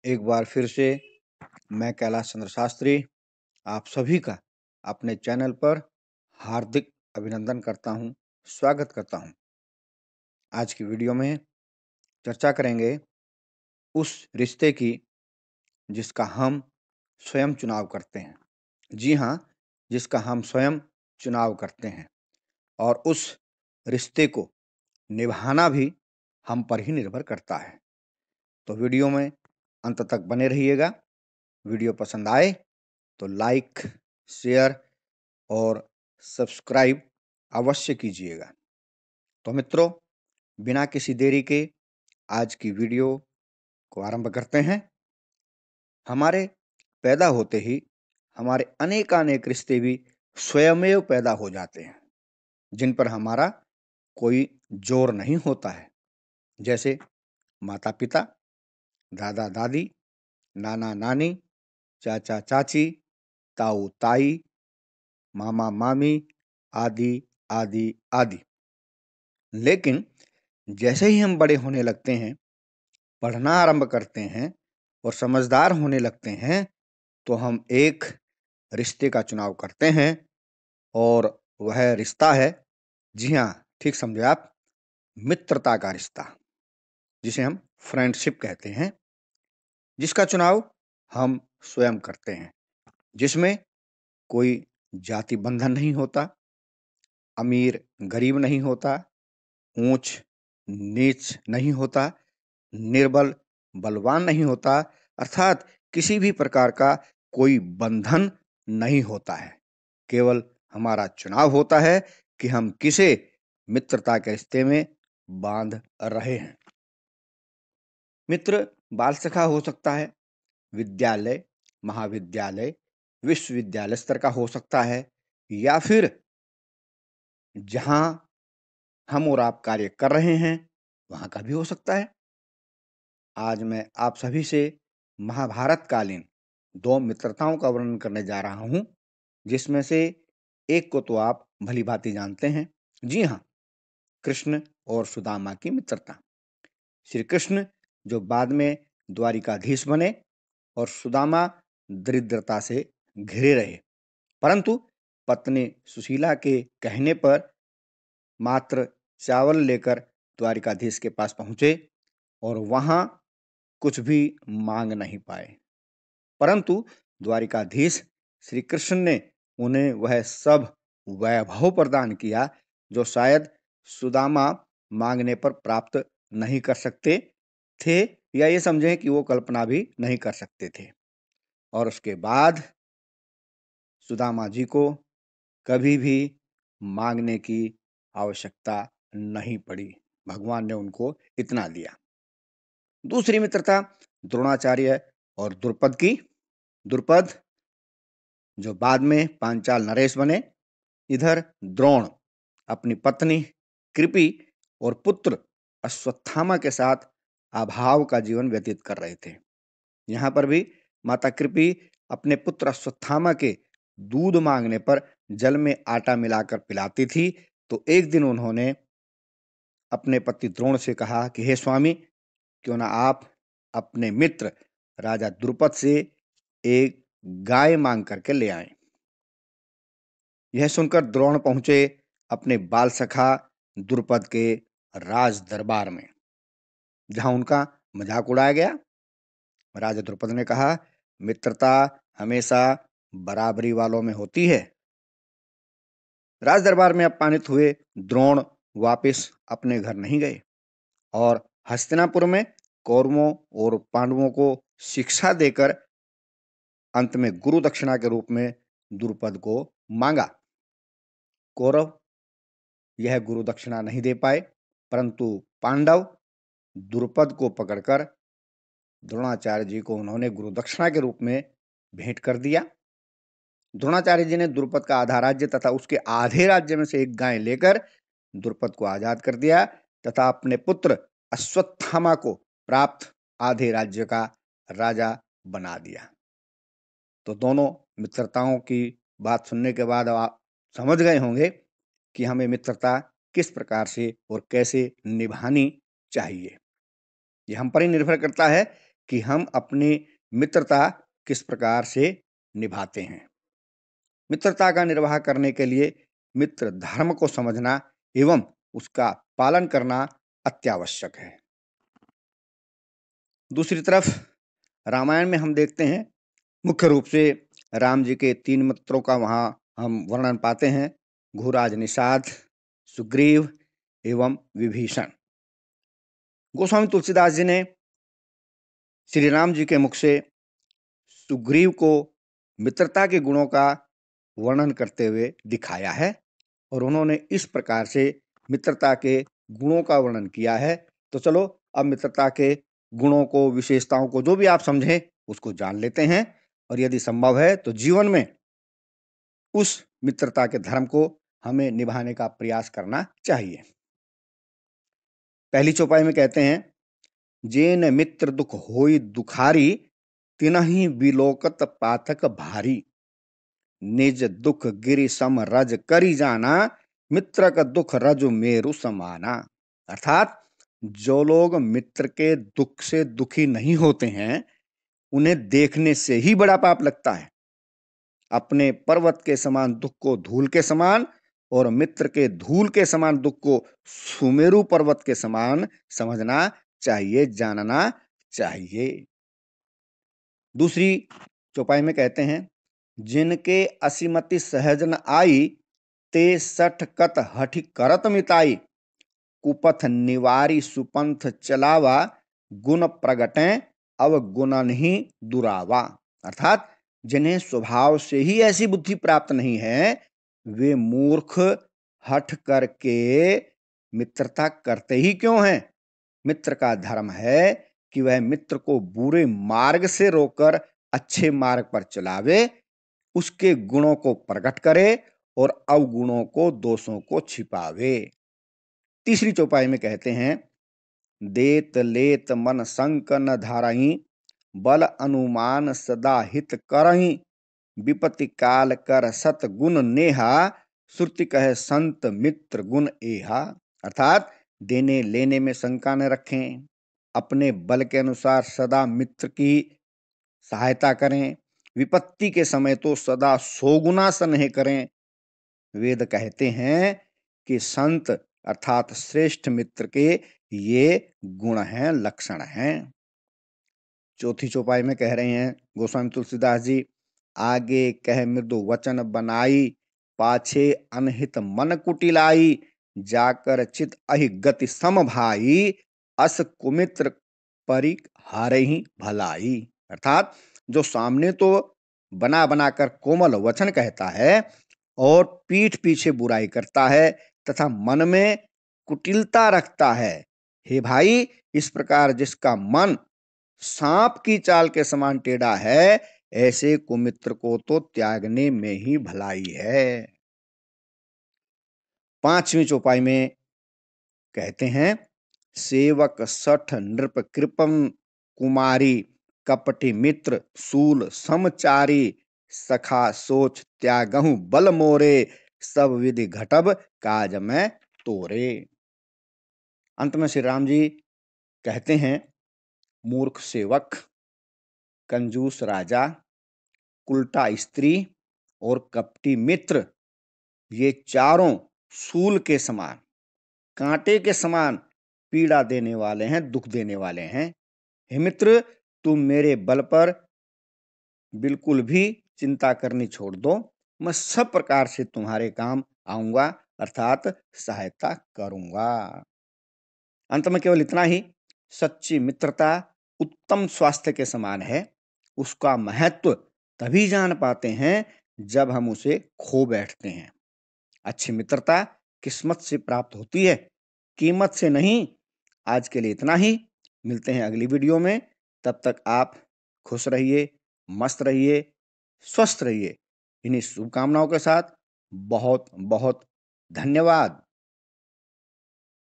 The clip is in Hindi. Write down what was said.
एक बार फिर से मैं कैलाश चंद्र शास्त्री आप सभी का अपने चैनल पर हार्दिक अभिनंदन करता हूं, स्वागत करता हूं। आज की वीडियो में चर्चा करेंगे उस रिश्ते की जिसका हम स्वयं चुनाव करते हैं। जी हाँ, जिसका हम स्वयं चुनाव करते हैं और उस रिश्ते को निभाना भी हम पर ही निर्भर करता है। तो वीडियो में अंत तक बने रहिएगा। वीडियो पसंद आए तो लाइक, शेयर और सब्सक्राइब अवश्य कीजिएगा। तो मित्रों, बिना किसी देरी के आज की वीडियो को आरंभ करते हैं। हमारे पैदा होते ही हमारे अनेकानेक रिश्ते भी स्वयमेव पैदा हो जाते हैं, जिन पर हमारा कोई जोर नहीं होता है। जैसे माता पिता, दादा दादी, नाना नानी, चाचा चाची, ताऊ ताई, मामा मामी आदि आदि आदि। लेकिन जैसे ही हम बड़े होने लगते हैं, पढ़ना आरंभ करते हैं और समझदार होने लगते हैं, तो हम एक रिश्ते का चुनाव करते हैं और वह रिश्ता है, जी हाँ, ठीक समझे आप, मित्रता का रिश्ता, जिसे हम फ्रेंडशिप कहते हैं, जिसका चुनाव हम स्वयं करते हैं, जिसमें कोई जाति बंधन नहीं होता, अमीर गरीब नहीं होता, ऊंच नीच नहीं होता, निर्बल बलवान नहीं होता, अर्थात किसी भी प्रकार का कोई बंधन नहीं होता है। केवल हमारा चुनाव होता है कि हम किसे मित्रता के रिश्ते में बांध रहे हैं। मित्र बाल सखा हो सकता है, विद्यालय, महाविद्यालय, विश्वविद्यालय स्तर का हो सकता है, या फिर जहां हम और आप कार्य कर रहे हैं वहां का भी हो सकता है। आज मैं आप सभी से महाभारत कालीन दो मित्रताओं का वर्णन करने जा रहा हूं, जिसमें से एक को तो आप भली भांति जानते हैं। जी हाँ, कृष्ण और सुदामा की मित्रता। श्री कृष्ण जो बाद में द्वारिकाधीश बने और सुदामा दरिद्रता से घिरे रहे, परंतु पत्नी सुशीला के कहने पर मात्र चावल लेकर द्वारिकाधीश के पास पहुंचे और वहां कुछ भी मांग नहीं पाए, परंतु द्वारिकाधीश श्री कृष्ण ने उन्हें वह सब वैभव प्रदान किया जो शायद सुदामा मांगने पर प्राप्त नहीं कर सकते थे, या ये समझें कि वो कल्पना भी नहीं कर सकते थे। और उसके बाद सुदामा जी को कभी भी मांगने की आवश्यकता नहीं पड़ी, भगवान ने उनको इतना दिया। दूसरी मित्रता द्रोणाचार्य और द्रुपद की। द्रुपद जो बाद में पांचाल नरेश बने, इधर द्रोण अपनी पत्नी कृपि और पुत्र अश्वत्थामा के साथ अभाव का जीवन व्यतीत कर रहे थे। यहाँ पर भी माता कृपि अपने पुत्र अश्वत्थामा के दूध मांगने पर जल में आटा मिलाकर पिलाती थी। तो एक दिन उन्होंने अपने पति द्रोण से कहा कि हे स्वामी, क्यों ना आप अपने मित्र राजा द्रुपद से एक गाय मांग करके ले आए। यह सुनकर द्रोण पहुंचे अपने बाल सखा द्रुपद के राज दरबार में, जहां उनका मजाक उड़ाया गया। राजा द्रुपद ने कहा, मित्रता हमेशा बराबरी वालों में होती है। राज दरबार में अपमानित हुए द्रोण वापस अपने घर नहीं गए और हस्तिनापुर में कौरवों और पांडवों को शिक्षा देकर अंत में गुरु दक्षिणा के रूप में द्रुपद को मांगा। कौरव यह गुरु दक्षिणा नहीं दे पाए, परंतु पांडव द्रुपद को पकड़कर द्रोणाचार्य जी को उन्होंने गुरु दक्षिणा के रूप में भेंट कर दिया। द्रोणाचार्य जी ने द्रुपद का आधा राज्य तथा उसके आधे राज्य में से एक गाय लेकर द्रुपद को आजाद कर दिया तथा अपने पुत्र अश्वत्थामा को प्राप्त आधे राज्य का राजा बना दिया। तो दोनों मित्रताओं की बात सुनने के बाद आप समझ गए होंगे कि हमें मित्रता किस प्रकार से और कैसे निभानी चाहिए। यह हम पर ही निर्भर करता है कि हम अपनी मित्रता किस प्रकार से निभाते हैं। मित्रता का निर्वाह करने के लिए मित्र धर्म को समझना एवं उसका पालन करना अत्यावश्यक है। दूसरी तरफ रामायण में हम देखते हैं मुख्य रूप से राम जी के 3 मित्रों का वहाँ हम वर्णन पाते हैं, घुराज निषाद, सुग्रीव एवं विभीषण। गोस्वामी तुलसीदास जी ने श्री राम जी के मुख से सुग्रीव को मित्रता के गुणों का वर्णन करते हुए दिखाया है और उन्होंने इस प्रकार से मित्रता के गुणों का वर्णन किया है। तो चलो अब मित्रता के गुणों को, विशेषताओं को, जो भी आप समझें उसको जान लेते हैं और यदि संभव है तो जीवन में उस मित्रता के धर्म को हमें निभाने का प्रयास करना चाहिए। पहली चौपाई में कहते हैं, जेन मित्र दुख होई दुखारी, तिनहि बिलोकत पातक भारी। निज दुख गिरि सम रज करी जाना, मित्र का दुख रज मेरु समाना। अर्थात जो लोग मित्र के दुख से दुखी नहीं होते हैं, उन्हें देखने से ही बड़ा पाप लगता है। अपने पर्वत के समान दुख को धूल के समान और मित्र के धूल के समान दुख को सुमेरु पर्वत के समान समझना चाहिए, जानना चाहिए। दूसरी चौपाई में कहते हैं, जिनके असीमति सहज न आई, ते सठ कत हठि करत मिताई। कुपथ निवारी सुपंथ चलावा, गुण प्रगटे अवगुणन ही दुरावा। अर्थात जिन्हें स्वभाव से ही ऐसी बुद्धि प्राप्त नहीं है, वे मूर्ख हठ करके मित्रता करते ही क्यों हैं। मित्र का धर्म है कि वह मित्र को बुरे मार्ग से रोककर अच्छे मार्ग पर चलावे, उसके गुणों को प्रकट करे और अवगुणों को, दोषों को छिपावे। तीसरी चौपाई में कहते हैं, देत लेत मन संक न धारही, बल अनुमान सदा हित करही। विपत्ति काल कर सत गुण नेहा, श्रुति कहे संत मित्र गुण एहा। अर्थात देने लेने में शंका न रखें, अपने बल के अनुसार सदा मित्र की सहायता करें, विपत्ति के समय तो सदा 100 गुना स्नेह करें। वेद कहते हैं कि संत अर्थात श्रेष्ठ मित्र के ये गुण हैं, लक्षण हैं। चौथी चौपाई में कह रहे हैं गोस्वामी तुलसीदास जी, आगे कह मृदु वचन बनाई, पाछे अनहित मन कुटिलाई। जाकर चित अहि गति सम भाई, अस कुमित्र परि हारहि भलाई। अर्थात जो सामने तो बना बनाकर कोमल वचन कहता है और पीठ पीछे बुराई करता है तथा मन में कुटिलता रखता है, हे भाई, इस प्रकार जिसका मन सांप की चाल के समान टेढ़ा है, ऐसे कुमित्र को तो त्यागने में ही भलाई है। पांचवी चौपाई में कहते हैं, सेवक सठ नृप कृपम कुमारी, कपटी मित्र सूल समचारी। सखा सोच त्यागहु बल मोरे, सब विधि घटब काज में तोरे। अंत में श्री राम जी कहते हैं, मूर्ख सेवक, कंजूस राजा, उल्टा स्त्री और कपटी मित्र, ये चारों सूल के समान, कांटे के समान पीड़ा देने वाले हैं, दुख देने वाले हैं। हे मित्र, तुम मेरे बल पर बिल्कुल भी चिंता करनी छोड़ दो, मैं सब प्रकार से तुम्हारे काम आऊंगा अर्थात सहायता करूंगा। अंत में केवल इतना ही, सच्ची मित्रता उत्तम स्वास्थ्य के समान है। उसका महत्व तभी जान पाते हैं जब हम उसे खो बैठते हैं। अच्छी मित्रता किस्मत से प्राप्त होती है, कीमत से नहीं। आज के लिए इतना ही, मिलते हैं अगली वीडियो में। तब तक आप खुश रहिए, मस्त रहिए, स्वस्थ रहिए। इन्हीं शुभकामनाओं के साथ बहुत बहुत धन्यवाद।